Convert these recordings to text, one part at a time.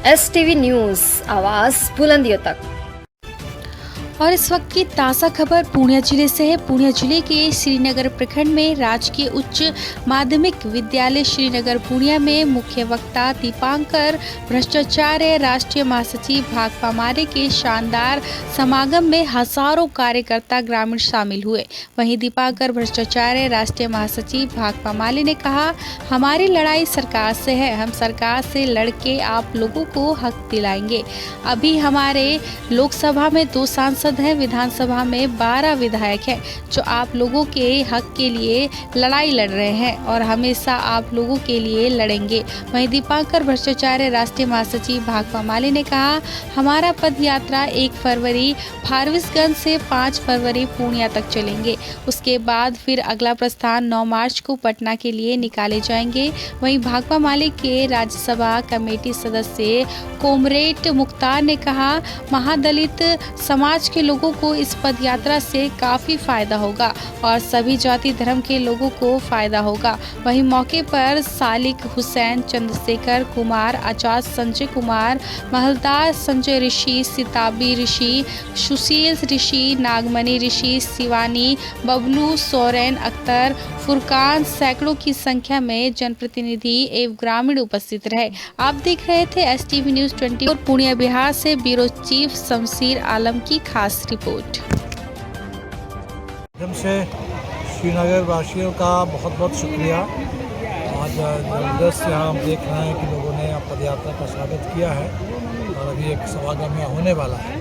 STV news, आवाज़ बुलंदियों तक। और इस वक्त की ताज़ा खबर पूर्णिया जिले से है। पूर्णिया जिले के श्रीनगर प्रखंड में राजकीय उच्च माध्यमिक विद्यालय श्रीनगर पूर्णिया में मुख्य वक्ता दीपांकर भ्रष्टाचार्य राष्ट्रीय महासचिव भाकपा माले के शानदार समागम में हजारों कार्यकर्ता ग्रामीण शामिल हुए। वहीं दीपांकर भ्रष्टाचार्य राष्ट्रीय महासचिव भाकपा माले ने कहा, हमारी लड़ाई सरकार से है, हम सरकार से लड़के आप लोगों को हक दिलाएंगे। अभी हमारे लोकसभा में 2 सांसद है, विधानसभा में 12 विधायक हैं जो आप लोगों के हक के लिए लड़ाई लड़ रहे हैं और हमेशा आप लोगों के लिए लड़ेंगे। वहीं दीपांकर भ्रष्टाचार्य राष्ट्रीय महासचिव भाकपा माले ने कहा, हमारा पद यात्रा 1 फरवरी फारबिसगंज से 5 फरवरी पूर्णिया तक चलेंगे। उसके बाद फिर अगला प्रस्थान 9 मार्च को पटना के लिए निकाले जाएंगे। वहीं भाकपा माले के राज्यसभा कमेटी सदस्य कोमरेड मुख्तार ने कहा, महादलित समाज के लोगों को इस पद यात्रा से काफ़ी फ़ायदा होगा और सभी जाति धर्म के लोगों को फ़ायदा होगा। वहीं मौके पर सालिक हुसैन, चंद्रशेखर कुमार, आचार्य संजय कुमार, महलदार संजय ऋषि, सिताबी ऋषि, सुशील ऋषि, नागमणि ऋषि, शिवानी, बबलू, सोरेन अख्तर, फुरकान, सैकड़ों की संख्या में जनप्रतिनिधि एवं ग्रामीण उपस्थित रहे। आप देख रहे थे STV न्यूज़ 24 पूर्णिया बिहार से ब्यूरो चीफ शमशीर आलम की खास रिपोर्ट। एकदम से श्रीनगर वासियों का बहुत बहुत शुक्रिया। आज जबरदस्त यहाँ हम देख रहे हैं कि लोगों ने पदयात्रा का स्वागत किया है और अभी एक समागम यहाँ होने वाला है।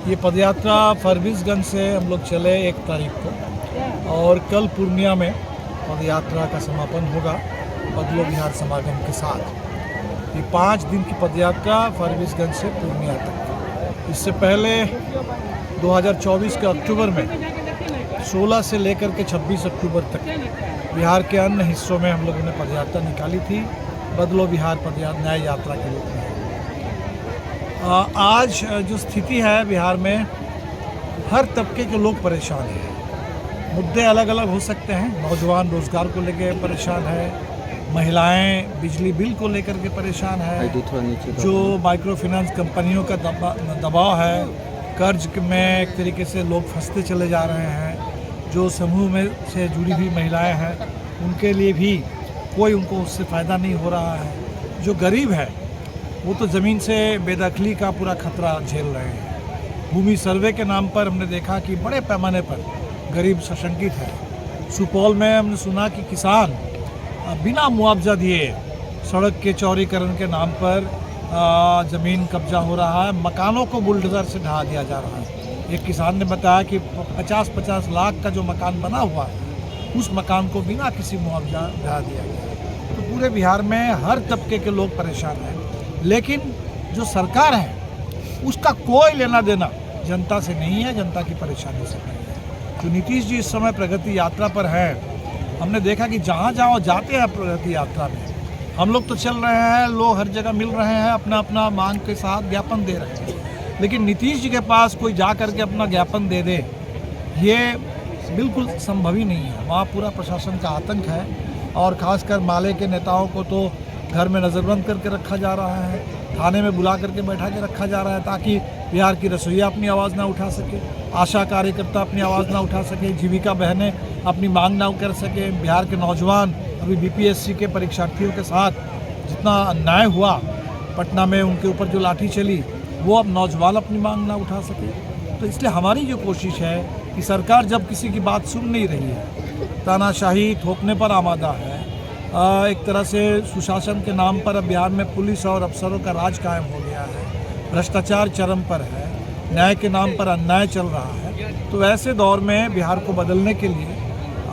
ये पदयात्रा फारबिसगंज से हम लोग चले 1 तारीख को और कल पूर्णिया में पदयात्रा का समापन होगा बदलो बिहार समागम के साथ। ये 5 दिन की पदयात्रा फारबिसगंज से पूर्णिया तक। इससे पहले 2024 के अक्टूबर में 16 से लेकर के 26 अक्टूबर तक बिहार के अन्य हिस्सों में हम लोगों ने पदयात्रा निकाली थी, बदलो बिहार पदयात्रा न्याय यात्रा के रूप में। आज जो स्थिति है बिहार में, हर तबके के लोग परेशान हैं। मुद्दे अलग अलग हो सकते हैं। नौजवान रोजगार को लेकर परेशान है, महिलाएं बिजली बिल को लेकर के परेशान है, जो माइक्रो फाइनेंस कंपनियों का दबाव है, कर्ज में एक तरीके से लोग फंसते चले जा रहे हैं, जो समूह में से जुड़ी हुई महिलाएं हैं उनके लिए भी कोई उनको उससे फ़ायदा नहीं हो रहा है। जो गरीब है वो तो ज़मीन से बेदखली का पूरा खतरा झेल रहे हैं। भूमि सर्वे के नाम पर हमने देखा कि बड़े पैमाने पर गरीब सशंकित है। सुपौल में हमने सुना कि किसान बिना मुआवजा दिए सड़क के चौड़ीकरण के नाम पर ज़मीन कब्जा हो रहा है, मकानों को बुलडोज़र से ढहा दिया जा रहा है। एक किसान ने बताया कि 50-50 लाख का जो मकान बना हुआ है उस मकान को बिना किसी मुआवजा ढहा दिया गया। तो पूरे बिहार में हर तबके के लोग परेशान हैं, लेकिन जो सरकार है उसका कोई लेना देना जनता से नहीं है, जनता की परेशानी से नहीं है। तो नीतीश जी इस समय प्रगति यात्रा पर हैं। हमने देखा कि जहाँ जहाँ जाते हैं प्रगति यात्रा में, हम लोग तो चल रहे हैं, लोग हर जगह मिल रहे हैं, अपना अपना मांग के साथ ज्ञापन दे रहे हैं, लेकिन नीतीश जी के पास कोई जा करके अपना ज्ञापन दे दे, ये बिल्कुल संभव ही नहीं है। वहाँ पूरा प्रशासन का आतंक है और ख़ासकर माले के नेताओं को तो घर में नज़रबंद करके रखा जा रहा है, थाने में बुला करके बैठा के रखा जा रहा है ताकि बिहार की रसोइया अपनी आवाज़ ना उठा सके, आशा कार्यकर्ता अपनी आवाज़ ना उठा सके, जीविका बहनें अपनी मांग ना कर सके। बिहार के नौजवान अभी BPSC के परीक्षार्थियों के साथ जितना अन्याय हुआ, पटना में उनके ऊपर जो लाठी चली, वो अब नौजवान अपनी मांग ना उठा सके। तो इसलिए हमारी जो कोशिश है कि सरकार जब किसी की बात सुन नहीं रही है, तानाशाही थोपने पर आमादा है, एक तरह से सुशासन के नाम पर अब बिहार में पुलिस और अफसरों का राज कायम हो गया है, भ्रष्टाचार चरम पर है, न्याय के नाम पर अन्याय चल रहा है। तो ऐसे दौर में बिहार को बदलने के लिए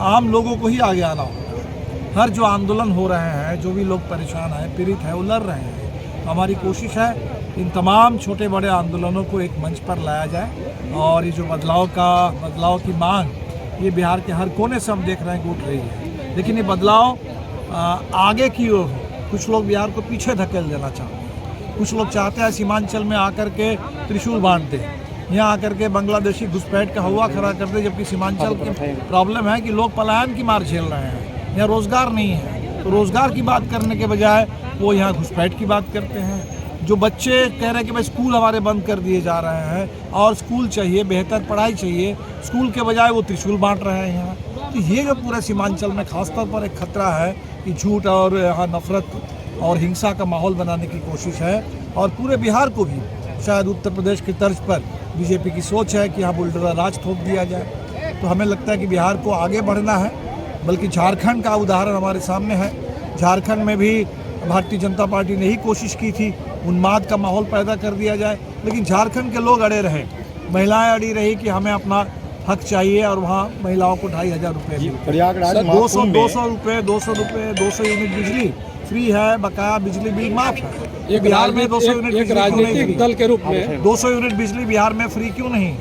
आम लोगों को ही आगे आना होगा। हर जो आंदोलन हो रहे हैं, जो भी लोग परेशान हैं, पीड़ित हैं, वो लड़ रहे हैं। तो हमारी कोशिश है इन तमाम छोटे बड़े आंदोलनों को एक मंच पर लाया जाए और ये जो बदलाव की मांग, ये बिहार के हर कोने से हम देख रहे हैं कि उठ रही है। लेकिन ये बदलाव आगे की ओर हो। कुछ लोग बिहार को पीछे धकेल देना चाहते हैं, कुछ लोग चाहते हैं सीमांचल में आकर के त्रिशूल बांध दे, यहाँ आकर के बांग्लादेशी घुसपैठ का हवा खड़ा कर दे, जबकि सीमांचल की प्रॉब्लम है कि लोग पलायन की मार झेल रहे हैं, यहाँ रोज़गार नहीं है। तो रोज़गार की बात करने के बजाय वो यहाँ घुसपैठ की बात करते हैं। जो बच्चे कह रहे हैं कि भाई स्कूल हमारे बंद कर दिए जा रहे हैं और स्कूल चाहिए, बेहतर पढ़ाई चाहिए, स्कूल के बजाय वो त्रिशूल बांट रहे हैं यहाँ। तो ये जो पूरा सीमांचल में खासतौर पर एक खतरा है कि झूठ और यहाँ नफरत और हिंसा का माहौल बनाने की कोशिश है। और पूरे बिहार को भी शायद उत्तर प्रदेश की तर्ज पर बीजेपी की सोच है कि यहाँ बुलडोजर राज थोप दिया जाए। तो हमें लगता है कि बिहार को आगे बढ़ना है, बल्कि झारखंड का उदाहरण हमारे सामने है। झारखंड में भी भारतीय जनता पार्टी ने ही कोशिश की थी उन्माद का माहौल पैदा कर दिया जाए, लेकिन झारखंड के लोग अड़े रहे, महिलाएं अड़ी रही कि हमें अपना हक चाहिए और वहाँ महिलाओं को 2500 रुपये, प्रयागराज 200 रुपये 200 यूनिट बिजली फ्री है, बकाया बिजली बिल माफ है। बिहार में 200 यूनिट एक राजनीतिक दल के रूप में 200 यूनिट बिजली बिहार में फ्री क्यों नहीं?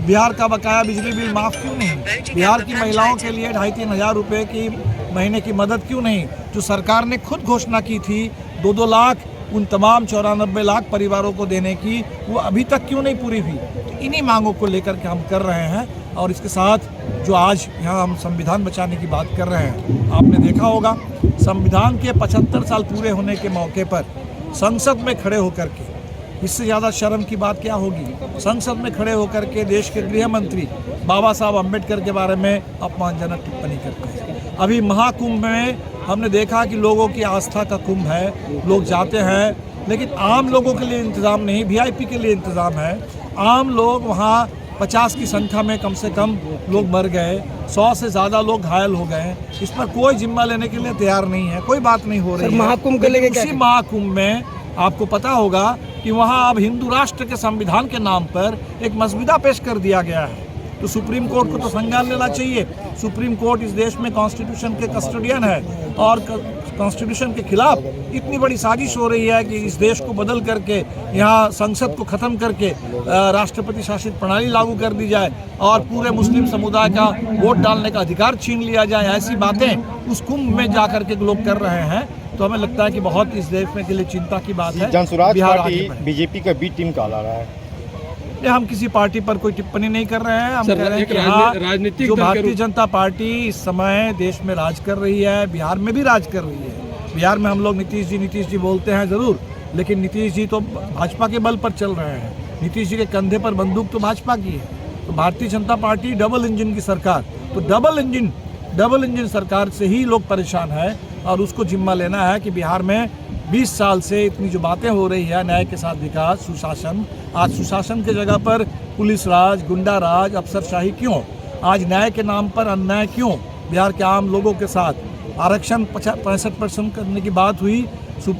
बिहार का बकाया बिजली बिल माफ क्यों नहीं? बिहार की महिलाओं के लिए 2,500-3 हज़ार रुपये की महीने की मदद क्यों नहीं? जो सरकार ने खुद घोषणा की थी 2-2 लाख उन तमाम 94 लाख परिवारों को देने की, वो अभी तक क्यों नहीं पूरी हुई? तो इन्हीं मांगों को लेकर के हम कर रहे हैं। और इसके साथ जो आज यहाँ हम संविधान बचाने की बात कर रहे हैं, आपने देखा होगा संविधान के 75 साल पूरे होने के मौके पर संसद में खड़े होकर के, इससे ज़्यादा शर्म की बात क्या होगी, संसद में खड़े होकर के देश के गृह मंत्री बाबा साहब अम्बेडकर के बारे में अपमानजनक टिप्पणी करते हैं। अभी महाकुंभ में हमने देखा कि लोगों की आस्था का कुंभ है, लोग जाते हैं, लेकिन आम लोगों के लिए इंतज़ाम नहीं, वीआईपी के लिए इंतज़ाम है। आम लोग वहाँ 50 की संख्या में कम से कम लोग मर गए, 100 से ज़्यादा लोग घायल हो गए। इस पर कोई जिम्मा लेने के लिए तैयार नहीं है, कोई बात नहीं हो रही है। महाकुंभ के लेके उसी महाकुंभ में आपको पता होगा कि वहाँ अब हिंदू राष्ट्र के संविधान के नाम पर एक मसविदा पेश कर दिया गया है। तो सुप्रीम कोर्ट को तो संज्ञान लेना चाहिए। सुप्रीम कोर्ट इस देश में कॉन्स्टिट्यूशन के कस्टोडियन है और कॉन्स्टिट्यूशन के खिलाफ इतनी बड़ी साजिश हो रही है कि इस देश को बदल करके यहाँ संसद को ख़त्म करके राष्ट्रपति शासित प्रणाली लागू कर दी जाए और पूरे मुस्लिम समुदाय का वोट डालने का अधिकार छीन लिया जाए। ऐसी बातें उस कुंभ में जा करके लोग कर रहे हैं। तो हमें लगता है कि बहुत इस देश में के लिए चिंता की बात है। जनसुराज पार्टी बीजेपी का बी टीम कहला रहा है। हम किसी पार्टी पर कोई टिप्पणी नहीं कर रहे हैं। हम कह रहे हैं कि हाँ, जो भारतीय जनता पार्टी इस समय देश में राज कर रही है, बिहार में भी राज कर रही है। बिहार में हम लोग नीतीश जी बोलते हैं ज़रूर, लेकिन नीतीश जी तो भाजपा के बल पर चल रहे हैं। नीतीश जी के कंधे पर बंदूक तो भाजपा की है। तो Bharatiya Janata party double engine की सरकार, तो डबल इंजन सरकार से ही लोग परेशान है और उसको जिम्मा लेना है कि बिहार में 20 साल से इतनी जो बातें हो रही है, न्याय के साथ विकास, सुशासन, आज सुशासन के जगह पर पुलिस राज, गुंडा राज, अफसरशाही क्यों? आज न्याय के नाम पर अन्याय क्यों? बिहार के आम लोगों के साथ आरक्षण 65% करने की बात हुई,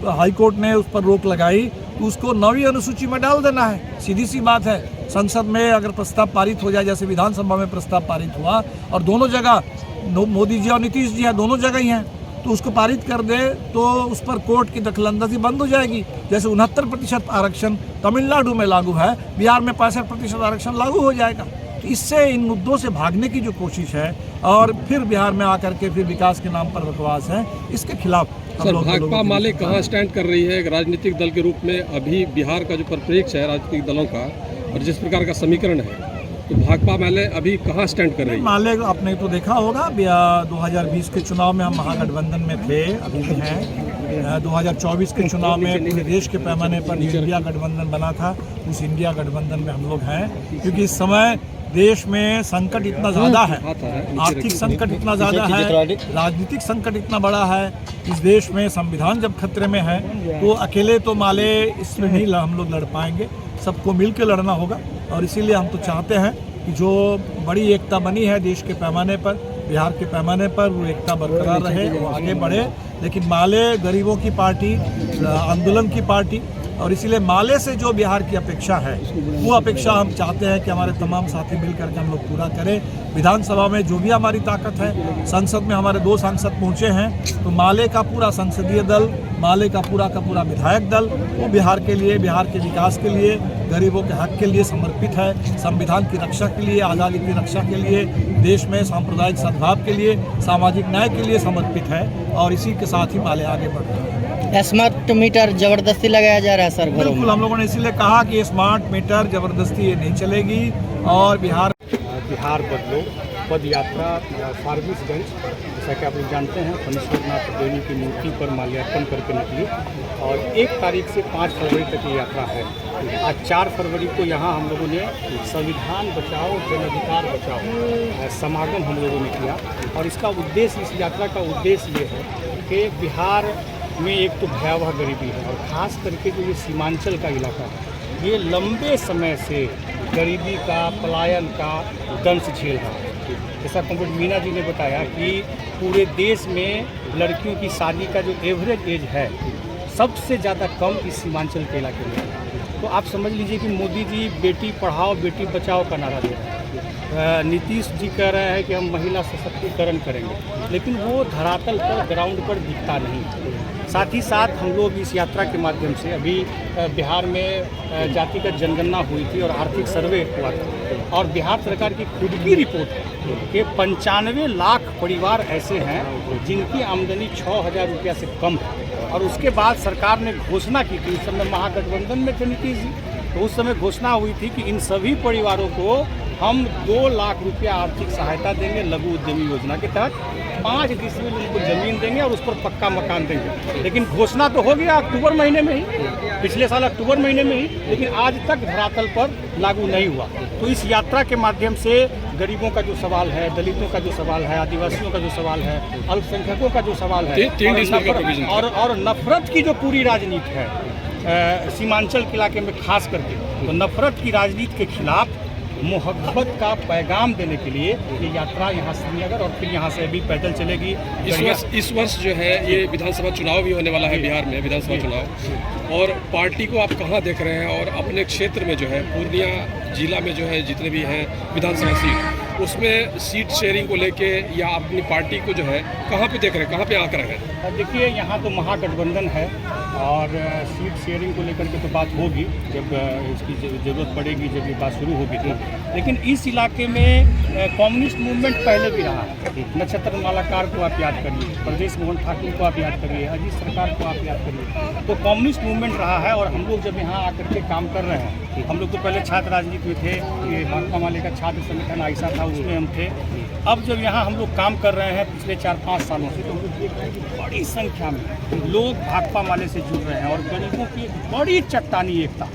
हाई कोर्ट ने उस पर रोक लगाई, तो उसको 9वीं अनुसूची में डाल देना है। सीधी सी बात है। संसद में अगर प्रस्ताव पारित हो जाए, जैसे विधानसभा में प्रस्ताव पारित हुआ और दोनों जगह मोदी जी और नीतीश जी हैं, दोनों जगह ही हैं, तो उसको पारित कर दे तो उस पर कोर्ट की दखलंदाजी बंद हो जाएगी। जैसे 69% आरक्षण तमिलनाडु में लागू है, बिहार में 65% आरक्षण लागू हो जाएगा। तो इससे इन मुद्दों से भागने की जो कोशिश है और फिर बिहार में आकर के फिर विकास के नाम पर बकवास है, इसके खिलाफ सर भाकपा माले कहाँ स्टैंड कर रही है एक राजनीतिक दल के रूप में? अभी बिहार का जो परिप्रेक्ष्य है राजनीतिक दलों का और जिस प्रकार का समीकरण है, तो भाकपा माले अभी कहाँ स्टैंड कर रही है? माले आपने तो देखा होगा 2020 के चुनाव में हम महागठबंधन में थे, अभी भी हैं। 2024 के चुनाव में पूरे देश के पैमाने पर इंडिया गठबंधन बना था, उस इंडिया गठबंधन में हम लोग हैं। क्योंकि इस समय देश में संकट इतना ज़्यादा है, आर्थिक संकट इतना ज़्यादा है, राजनीतिक संकट इतना बड़ा है, इस देश में संविधान जब खतरे में है, तो अकेले तो माले इसमें नहीं हम लोग लड़ पाएंगे, सबको मिल के लड़ना होगा। और इसीलिए हम तो चाहते हैं कि जो बड़ी एकता बनी है देश के पैमाने पर, बिहार के पैमाने पर, वो एकता बरकरार रहे, वो आगे बढ़े। लेकिन माले गरीबों की पार्टी, आंदोलन की पार्टी, और इसीलिए माले से जो बिहार की अपेक्षा है, वो अपेक्षा हम चाहते हैं कि हमारे तमाम साथी मिलकर के हम लोग पूरा करें। विधानसभा में जो भी हमारी ताकत है, संसद में हमारे 2 सांसद पहुँचे हैं, तो माले का पूरा संसदीय दल, माले का पूरा विधायक दल, वो बिहार के लिए, बिहार के विकास के लिए, गरीबों के हक के लिए समर्पित है। संविधान की रक्षा के लिए, आज़ादी की रक्षा के लिए, देश में सांप्रदायिक सद्भाव के लिए, सामाजिक न्याय के लिए समर्पित है। और इसी के साथ ही माले आगे बढ़ रहे हैं। स्मार्ट मीटर जबरदस्ती लगाया जा रहा है सर घरों में। बिल्कुल, हम लोगों ने इसीलिए कहा कि स्मार्ट मीटर जबरदस्ती ये नहीं चलेगी और बिहार बदलो पद यात्रा फारबिसगंज, जैसा कि आप लोग जानते हैं, फणीश्वरनाथ देवी की मूर्ति पर माल्यार्पण करके निकली और 1 तारीख से 5 फरवरी तक ये यात्रा है। आज 4 फरवरी को यहाँ हम लोगों ने संविधान बचाओ जन अधिकार बचाओ समागम हम लोगों ने किया और इसका उद्देश्य, इस यात्रा का उद्देश्य ये है कि बिहार में एक तो भयावह गरीबी है और ख़ास करके जो ये सीमांचल का इलाका है, ये लंबे समय से गरीबी का, पलायन का दंश झेल रहा है। जैसा कॉमरेड मीना जी ने बताया कि पूरे देश में लड़कियों की शादी का जो एवरेज एज है सबसे ज़्यादा कम इस सीमांचल के इलाके में है। तो आप समझ लीजिए कि मोदी जी बेटी पढ़ाओ बेटी बचाओ का नारा दे रहे हैं, नीतीश जी कह रहे हैं कि हम महिला सशक्तिकरण करेंगे, लेकिन वो धरातल पर, ग्राउंड पर दिखता नहीं। साथ ही साथ हम लोग इस यात्रा के माध्यम से अभी बिहार में जातिगत जनगणना हुई थी और आर्थिक सर्वे हुआ था और बिहार सरकार की खुद की रिपोर्ट है कि 95 लाख परिवार ऐसे हैं जिनकी आमदनी 6,000 रुपया से कम है। और उसके बाद सरकार ने घोषणा की थी, उस समय महागठबंधन में थे नीतीश जी, तो उस समय घोषणा हुई थी कि इन सभी परिवारों को हम 2 लाख रुपया आर्थिक सहायता देंगे लघु उद्यमी योजना के तहत, 5 डिसमिल उनको ज़मीन देंगे और उस पर पक्का मकान देंगे। लेकिन घोषणा तो हो गया अक्टूबर महीने में ही, पिछले साल अक्टूबर महीने में ही, लेकिन आज तक धरातल पर लागू नहीं हुआ। तो इस यात्रा के माध्यम से गरीबों का जो सवाल है, दलितों का जो सवाल है, आदिवासियों का जो सवाल है, अल्पसंख्यकों का जो सवाल है और नफरत की जो पूरी राजनीति है सीमांचल के इलाके में खास करके, तो नफरत की राजनीति के खिलाफ मोहब्बत का पैगाम देने के लिए ये यात्रा यहाँ श्रीनगर और फिर यहाँ से अभी पैदल चलेगी। इस वर्ष जो है ये विधानसभा चुनाव भी होने वाला है बिहार में, विधानसभा चुनाव, और पार्टी को आप कहाँ देख रहे हैं और अपने क्षेत्र में जो है पूर्णिया जिला में जो है जितने भी हैं विधानसभा सीट, उसमें सीट शेयरिंग को लेके या अपनी पार्टी को जो है कहाँ पे देख रहे हैं, कहाँ पे आंक रहे हैं? देखिए, यहाँ तो महागठबंधन है और सीट शेयरिंग को लेकर के तो बात होगी जब इसकी ज़रूरत पड़ेगी, जब ये बात शुरू होगी तो। लेकिन इस इलाके में कम्युनिस्ट मूवमेंट पहले भी रहा है। नक्षत्र मालाकार को आप याद करिए, प्रदेश मोहन ठाकुर को आप याद करिए, अजीत सरकार को आप याद करिए, तो कम्युनिस्ट मूवमेंट रहा है। और हम लोग जब यहाँ आकर के काम कर रहे हैं, हम लोग तो पहले छात्र राजनीति में थे, ये भाकपा माले का छात्र संगठन आइसा था, उसमें हम थे। अब जब यहाँ हम लोग काम कर रहे हैं पिछले 4-5 सालों से, तो हम लोग देख रहे हैं कि बड़ी संख्या में लोग भाकपा माले से जुड़ रहे हैं और गरीबों की एक बड़ी चट्टानी एकता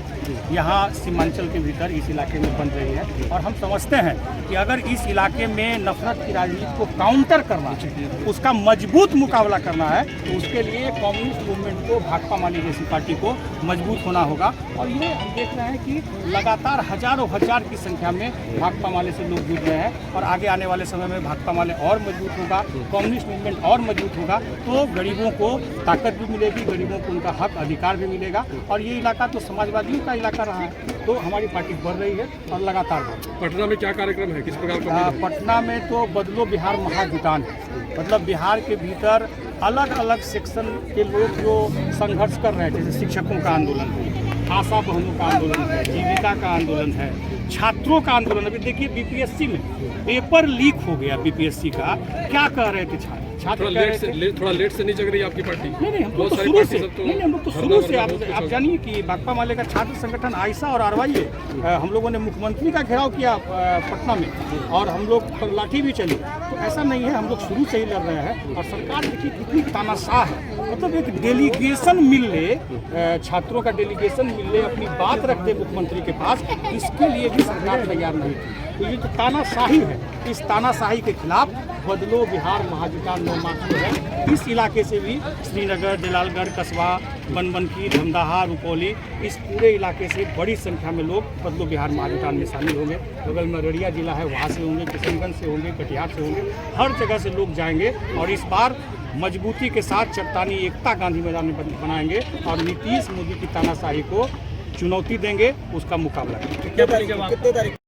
यहाँ सीमांचल के भीतर इस इलाके में बन रही है। और हम समझते हैं कि अगर इस इलाके में नफरत की राजनीति को काउंटर करना है, उसका मजबूत मुकाबला करना है, तो उसके लिए कम्युनिस्ट मूवमेंट को, भाकपा माले जैसी पार्टी को मजबूत होना होगा। और ये हम देख रहे हैं कि लगातार हजारों हजार की संख्या में भाकपा माले से लोग जुड़ रहे हैं और आगे आने वाले समय में भाकपा माले और मजबूत होगा, कम्युनिस्ट मूवमेंट और मजबूत होगा, तो गरीबों को ताकत भी मिलेगी, गरीबों को उनका हक अधिकार भी मिलेगा। और ये इलाका तो समाजवादियों का इलाका रहा है, तो हमारी पार्टी बढ़ रही है और लगातार बढ़ रही है। पटना में क्या कार्यक्रम है, किस प्रकार का? पटना में तो बदलो बिहार महाजुटान है, मतलब बिहार के भीतर अलग अलग सेक्शन के लोग जो संघर्ष कर रहे हैं, जैसे शिक्षकों का आंदोलन है, आशा बहनों का आंदोलन है, जीविका का आंदोलन है, छात्रों का आंदोलन। अभी देखिए बीपीएससी में पेपर लीक हो गया, बीपीएससी का, क्या कह रहे थे छात्र? थोड़ा लेट से नहीं जग रही आपकी पार्टी? नहीं, हम लोग तो शुरू से, हम लोग तो शुरू से, आप जानिए कि भाकपा माले का छात्र संगठन आइसा और आरवाई, हम लोगों ने मुख्यमंत्री का घेराव किया पटना में और हम लोग पर लाठी भी चली। तो ऐसा नहीं है, हम लोग शुरू से ही लड़ रहे हैं। और सरकार देखिए कितनी तानाशाह है, मतलब एक डेलीगेशन मिल ले, छात्रों का डेलीगेशन मिल ले, अपनी बात रखते मुख्यमंत्री के पास, इसके लिए भी सरकार तैयार नहीं थी। तो ये जो तानाशाही है, इस तानाशाही के खिलाफ बदलो बिहार महाजुटान मार्च जो है, इस इलाके से भी श्रीनगर, जलालगढ़, कसबा, बनबनकी, धमदाहा, रुपौली, इस पूरे इलाके से बड़ी संख्या में लोग बदलो बिहार महाजुटान में शामिल होंगे। बगल में अररिया जिला है, वहाँ से होंगे, किशनगंज से होंगे, कटिहार से होंगे, हर जगह से लोग जाएंगे और इस बार मजबूती के साथ चट्टानी एकता गांधी मैदान में बनाएंगे और नीतीश मोदी की तानाशाही को चुनौती देंगे, उसका मुकाबला करेंगे।